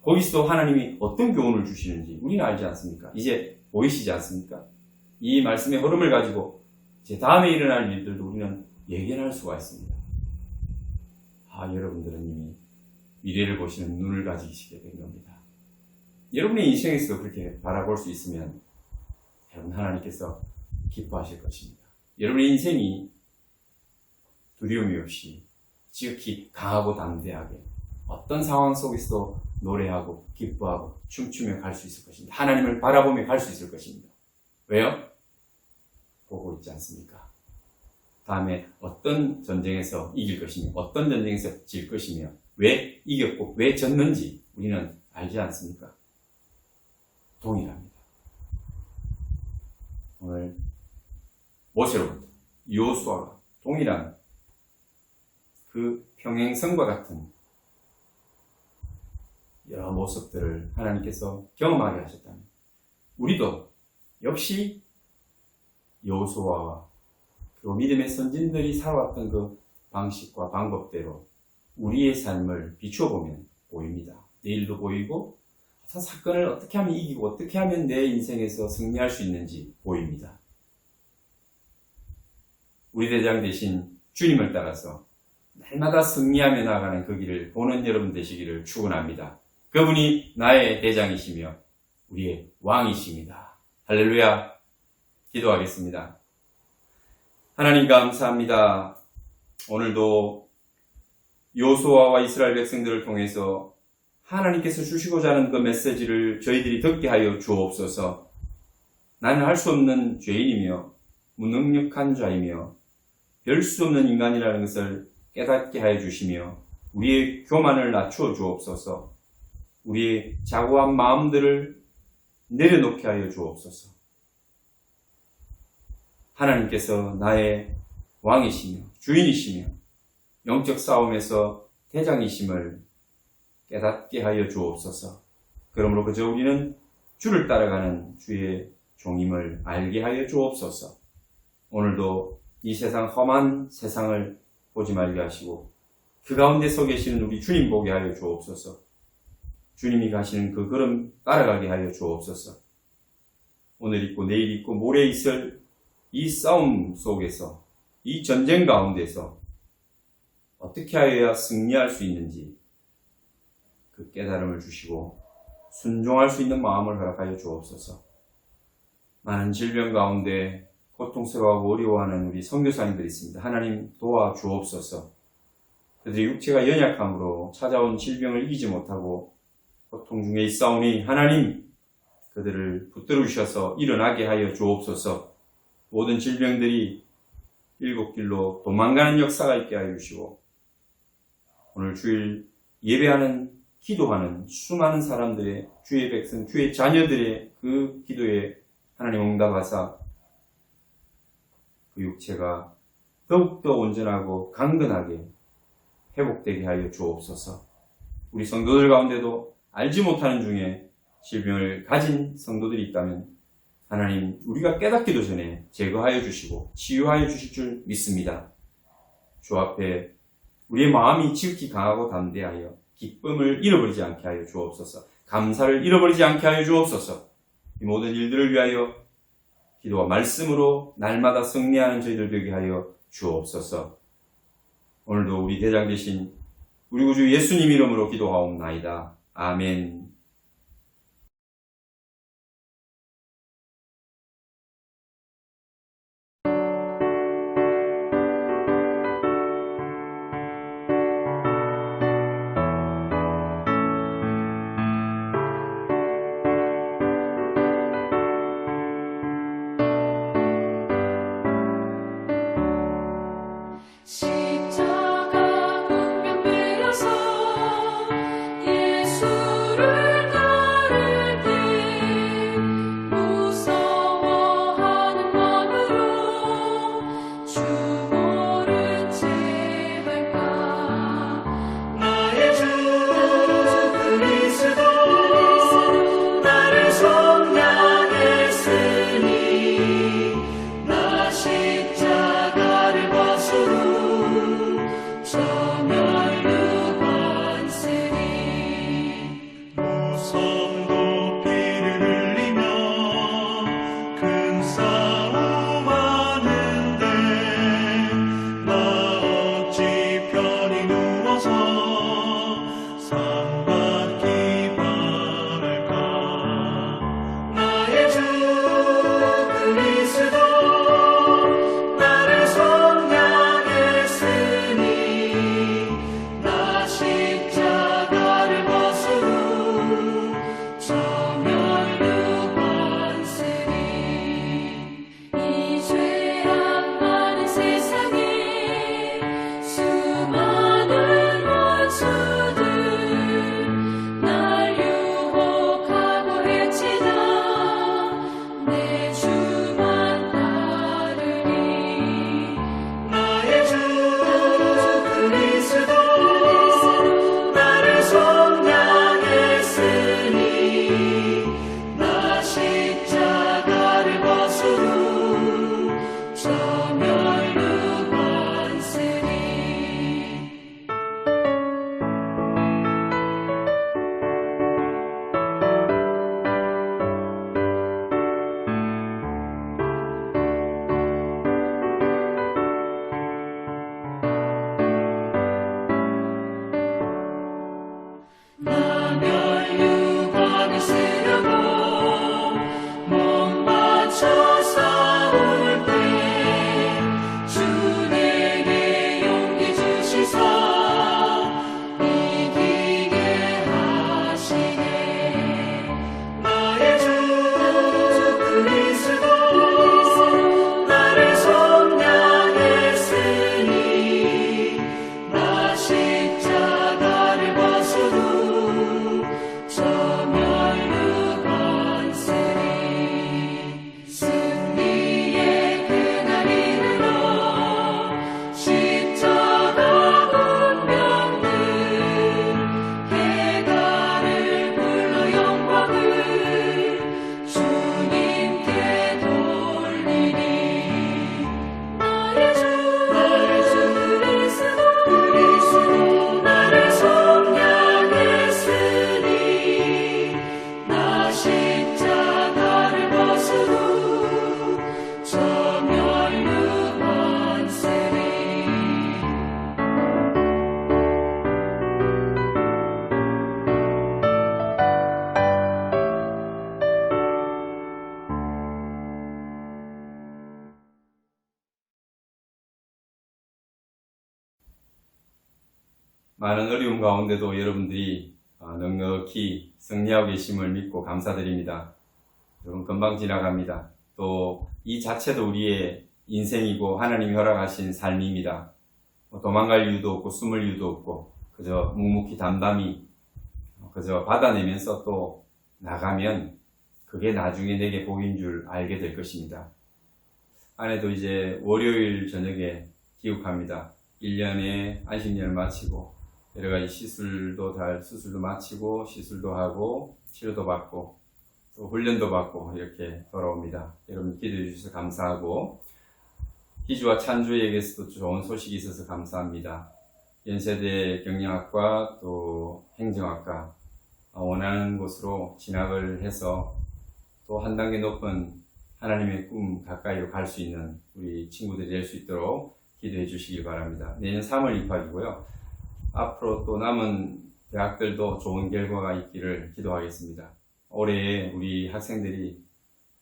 거기서도 하나님이 어떤 교훈을 주시는지 우리는 알지 않습니까? 이제 보이시지 않습니까? 이 말씀의 흐름을 가지고 제 다음에 일어날 일들도 우리는 예견할 수가 있습니다. 여러분들은 이미 미래를 보시는 눈을 가지시게 된 겁니다. 여러분의 인생에서도 그렇게 바라볼 수 있으면 여러분 하나님께서 기뻐하실 것입니다. 여러분의 인생이 두려움이 없이 지극히 강하고 담대하게 어떤 상황 속에서도 노래하고 기뻐하고 춤추며 갈 수 있을 것입니다. 하나님을 바라보며 갈 수 있을 것입니다. 왜요? 보고 있지 않습니까? 다음에 어떤 전쟁에서 이길 것이며 어떤 전쟁에서 질 것이며 왜 이겼고 왜 졌는지 우리는 알지 않습니까? 동일합니다. 오늘 모세로부터 여호수아가 동일한 그 평행선과 같은 여러 모습들을 하나님께서 경험하게 하셨다면 우리도 역시 여호수아와 그 믿음의 선진들이 살아왔던 그 방식과 방법대로 우리의 삶을 비추어보면 보입니다. 내일도 보이고 어떤 사건을 어떻게 하면 이기고 어떻게 하면 내 인생에서 승리할 수 있는지 보입니다. 우리 대장 대신 주님을 따라서 날마다 승리하며 나아가는 그 길을 보는 여러분 되시기를 축원합니다. 그분이 나의 대장이시며 우리의 왕이십니다. 할렐루야. 기도하겠습니다. 하나님 감사합니다. 오늘도 여호수아와 이스라엘 백성들을 통해서 하나님께서 주시고자 하는 그 메시지를 저희들이 듣게 하여 주옵소서. 나는 할 수 없는 죄인이며 무능력한 자이며 별 수 없는 인간이라는 것을 깨닫게 하여 주시며 우리의 교만을 낮추어 주옵소서. 우리의 자고한 마음들을 내려놓게 하여 주옵소서. 하나님께서 나의 왕이시며 주인이시며 영적 싸움에서 대장이심을 깨닫게 하여 주옵소서. 그러므로 그저 우리는 주를 따라가는 주의 종임을 알게 하여 주옵소서. 오늘도 이 세상 험한 세상을 보지 말게 하시고 그 가운데 서 계시는 우리 주님 보게 하여 주옵소서. 주님이 가시는 그 걸음 따라가게 하여 주옵소서. 오늘 있고 내일 있고 모레 있을 이 싸움 속에서 이 전쟁 가운데서 어떻게 하여야 승리할 수 있는지 그 깨달음을 주시고 순종할 수 있는 마음을 허락하여 주옵소서. 많은 질병 가운데 고통스러워하고 어려워하는 우리 선교사님들이 있습니다. 하나님 도와 주옵소서. 그들의 육체가 연약함으로 찾아온 질병을 이기지 못하고 고통 중에 있사오니 하나님 그들을 붙들어 주셔서 일어나게 하여 주옵소서. 모든 질병들이 일곱 길로 도망가는 역사가 있게 하여 주시고 오늘 주일 예배하는 기도하는 수많은 사람들의 주의 백성, 주의 자녀들의 그 기도에 하나님 응답하사 그 육체가 더욱더 온전하고 강건하게 회복되게 하여 주옵소서. 우리 성도들 가운데도 알지 못하는 중에 질병을 가진 성도들이 있다면 하나님 우리가 깨닫기도 전에 제거하여 주시고 치유하여 주실 줄 믿습니다. 주 앞에 우리의 마음이 지극히 강하고 담대하여 기쁨을 잃어버리지 않게 하여 주옵소서. 감사를 잃어버리지 않게 하여 주옵소서. 이 모든 일들을 위하여 기도와 말씀으로 날마다 승리하는 저희들 되게 하여 주옵소서. 오늘도 우리 대장 되신 우리 구주 예수님 이름으로 기도하옵나이다. 아멘. 십자가 공명 들여서 많은 어려움 가운데도 여러분들이 넉넉히 승리하고 계심을 믿고 감사드립니다. 여러분 금방 지나갑니다. 또 이 자체도 우리의 인생이고 하나님이 허락하신 삶입니다. 도망갈 이유도 없고 숨을 이유도 없고 그저 묵묵히 담담히 그저 받아내면서 또 나가면 그게 나중에 내게 복인 줄 알게 될 것입니다. 아내도 이제 월요일 저녁에 귀국합니다. 1년에 안식년을 마치고 여러가지 수술도 마치고 시술도 하고 치료도 받고 또 훈련도 받고 이렇게 돌아옵니다. 여러분 기도해 주셔서 감사하고 희주와 찬주에게서도 좋은 소식이 있어서 감사합니다. 연세대 경영학과 또 행정학과 원하는 곳으로 진학을 해서 또 한 단계 높은 하나님의 꿈 가까이로 갈 수 있는 우리 친구들이 될 수 있도록 기도해 주시기 바랍니다. 내년 3월 입학이고요. 앞으로 또 남은 대학들도 좋은 결과가 있기를 기도하겠습니다. 올해 우리 학생들이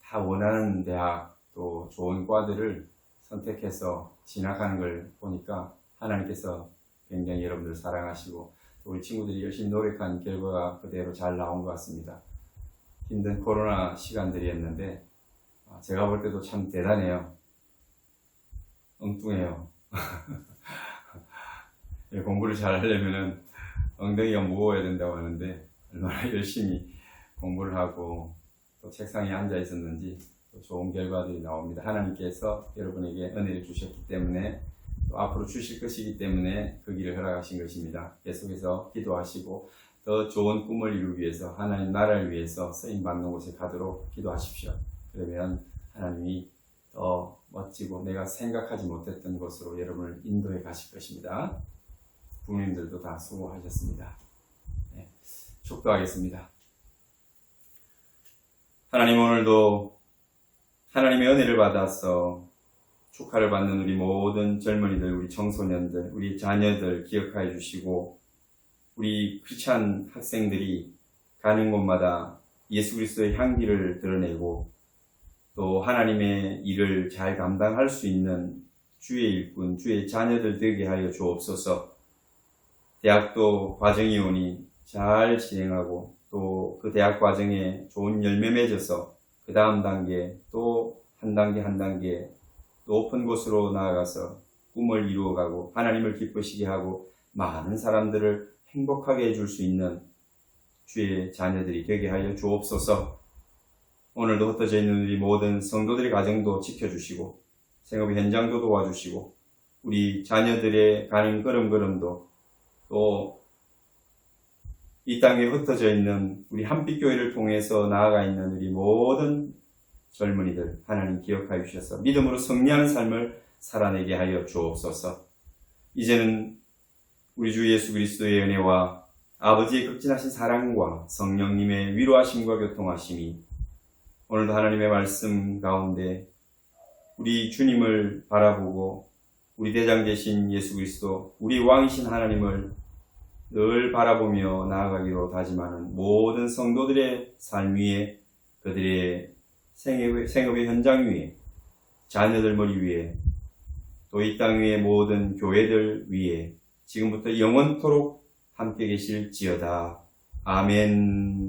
다 원하는 대학 또 좋은 과들을 선택해서 진학하는 걸 보니까 하나님께서 굉장히 여러분들 사랑하시고 또 우리 친구들이 열심히 노력한 결과가 그대로 잘 나온 것 같습니다. 힘든 코로나 시간들이었는데 제가 볼 때도 참 대단해요. 엉뚱해요. 공부를 잘 하려면은 엉덩이가 무거워야 된다고 하는데 얼마나 열심히 공부를 하고 또 책상에 앉아 있었는지 또 좋은 결과들이 나옵니다. 하나님께서 여러분에게 은혜를 주셨기 때문에 또 앞으로 주실 것이기 때문에 그 길을 허락하신 것입니다. 계속해서 기도하시고 더 좋은 꿈을 이루기 위해서 하나님 나라를 위해서 쓰임받는 곳에 가도록 기도하십시오. 그러면 하나님이 더 멋지고 내가 생각하지 못했던 곳으로 여러분을 인도해 가실 것입니다. 부모님들도 다 수고하셨습니다. 네, 축도하겠습니다. 하나님 오늘도 하나님의 은혜를 받아서 축하를 받는 우리 모든 젊은이들, 우리 청소년들, 우리 자녀들 기억하여 주시고 우리 크리스찬 학생들이 가는 곳마다 예수 그리스도의 향기를 드러내고 또 하나님의 일을 잘 감당할 수 있는 주의 일꾼, 주의 자녀들 되게 하여 주옵소서. 대학도 과정이 오니 잘 진행하고 또 그 대학 과정에 좋은 열매 맺어서 그 다음 단계 또 한 단계 높은 곳으로 나아가서 꿈을 이루어가고 하나님을 기쁘시게 하고 많은 사람들을 행복하게 해줄 수 있는 주의 자녀들이 되게 하여 주옵소서. 오늘도 흩어져 있는 우리 모든 성도들의 가정도 지켜주시고 생업의 현장도 도와주시고 우리 자녀들의 가는 걸음걸음도 또 이 땅에 흩어져 있는 우리 한빛교회를 통해서 나아가 있는 우리 모든 젊은이들 하나님 기억하여 주셔서 믿음으로 승리하는 삶을 살아내게 하여 주옵소서. 이제는 우리 주 예수 그리스도의 은혜와 아버지의 극진하신 사랑과 성령님의 위로하심과 교통하심이 오늘도 하나님의 말씀 가운데 우리 주님을 바라보고 우리 대장 되신 예수 그리스도 우리 왕이신 하나님을 늘 바라보며 나아가기로 다짐하는 모든 성도들의 삶 위에 그들의 생업의 현장 위에 자녀들 머리 위에 또 이 땅 위에 모든 교회들 위에 지금부터 영원토록 함께 계실지어다. 아멘.